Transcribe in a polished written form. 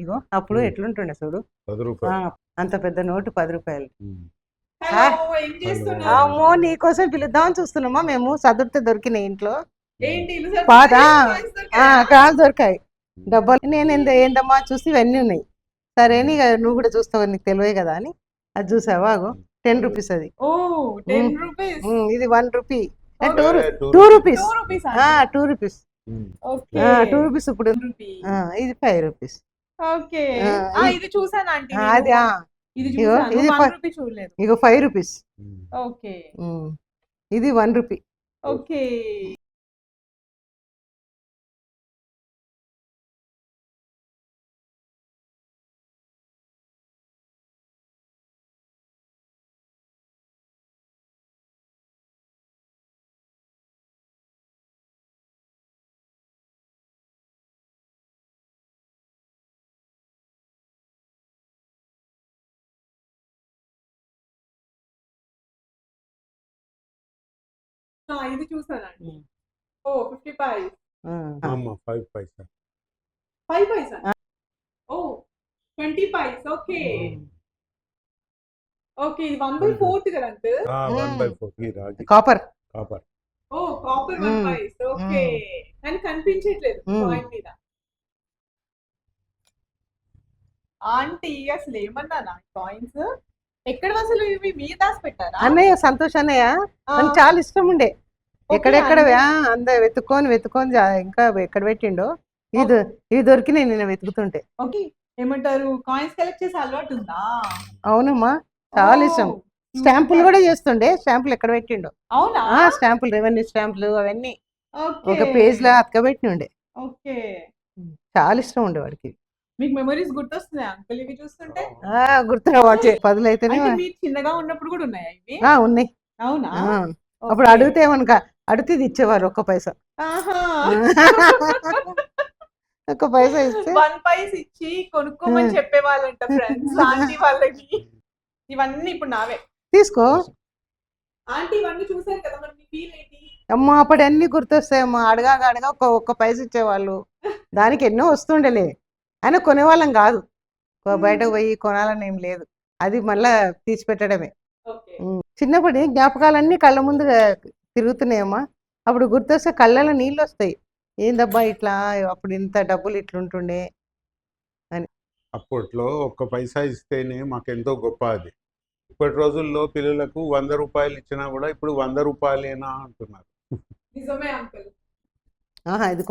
ఇగో అప్పుడు ఎట్లుంటుండే చూడు, 10 రూపాయలు. అంత పెద్ద నోటు 10 రూపాయలు. హలో, ఏం చేస్తున్నారు? అమ్మో నీకోసం పిలుద్దామని చూస్తున్నామా మేము, చదువుతే దొరికినాయి ఇంట్లో ఏంటి పాత కాలు దొరికాయి డబ్బాలు. నేను ఏందమ్మా చూసి ఇవన్నీ ఉన్నాయి. సరే అని నువ్వు కూడా చూస్తావు, నీకు తెలివే కదా అని అది చూసావా. 10 రూపీస్ అది. ఓ 10 రూపీస్. ఇది 1 rupee, 2 rupees, 2 rupees, okay 2 rupees. ఇప్పుడు ఇది 5 రూపీస్. ఓకే ఇది చూసాను ఆంటీ. అది ఇది చూసాను, 1 రూపీ చూడలేదు. ఇగో 5 రూపీస్. ఓకే ఇది 1 రూపీ. ఓకే ఇది చూసానండి. ఓ 50 పైస్. 5 పైసా. 5 పైసా. ఓ 20 పైస్. ఓకే ఓకే ఇది 1/4 కదా అంకుల్. 1/4 ఈ రాగి కాపర్. ఓ కాపర్ 1 పైస్. ఓకే కానీ కనిపించట్లేదు కాయిన్ మీద. ఆంటీ అసలు ఏమన్నా నా కాయిన్స్ ఎక్కడ అసలు ఇవి మీ దాసి పెట్టారా? అన్నయ్య సంతోష్ అన్నయ్య నాకు చాలా ఇష్టం ఉండే. ఎక్కడెక్కడ వెతుక్కొని ఇంకా ఎక్కడ పెట్టిండో ఇవి దొరికినాయి నేను వెతుకుతుంటే. ఓకే ఏమంటారు, కాయిన్స్ కలెక్ట్ చేసే అలవాటు ఉందా? అవునమ్మా చాలా ఇష్టం. స్టాంపులు కూడా చేస్తుండే. స్టాంపులు ఎక్కడ పెట్టిండో. అవునా? స్టాంపులు, రెవెన్యూ స్టాంపులు అవన్నీ ఒక పేజ్ లా అతకబెట్టి ఉండే. ఓకే చాలా ఇష్టం ఉండే వాడికి. మీకు మెమరీస్ గుర్తొస్తున్నాయి అంకుల్ ఇవి చూస్తుంటే? గుర్తుగా వచ్చే 10 అయితేనే. మీరు చిన్నగా ఉన్నప్పుడు కూడా ఉన్నాయా ఇవి? ఉన్నాయి. అవునా? అప్పుడు అడిగితే అడిగితే ఇచ్చేవారు 1 పైసా. 1 పైసా ఇస్తే 1 పైస్ ఇచ్చి కొనుక్కోమని చెప్పేవాళ్ళంట ఫ్రెండ్స్ ఆంటీ వాళ్ళకి. ఇవన్నీ ఇప్పుడు నావే. తీసుకో ఆంటీ, ఇవన్నీ చూసారు కదా, మరి మీ ఫీల్ ఏంటి? అమ్మా అప్పుడు అన్ని గుర్తొస్తాయమ్మా. అడగా 1 పైసా ఇచ్చేవాళ్ళు. దానికి ఎన్నో వస్తుండలే, అయినా కొనేవాళ్ళం కాదు. బయటకు పోయి కొనాలని ఏం లేదు. అది మళ్ళా తీసి పెట్టడమే. చిన్నప్పటి జ్ఞాపకాలన్నీ కళ్ళ ముందు తిరుగుతున్నాయమ్మా. అప్పుడు గుర్తొస్తే కళ్ళలో నీళ్ళు వస్తాయి. ఏందబ్బా ఇట్లా అప్పుడు ఇంత డబ్బులు ఇట్లుంటుండే అని. అప్పట్లో 1 పైసా ఇస్తేనే మాకెంతో గొప్ప అది. ఇప్పటి రోజుల్లో పిల్లలకు 100 రూపాయలు ఇచ్చినా కూడా ఇప్పుడు 100 రూపాయలేనా అంటున్నారు. నిజమే అంకుల్. ఇది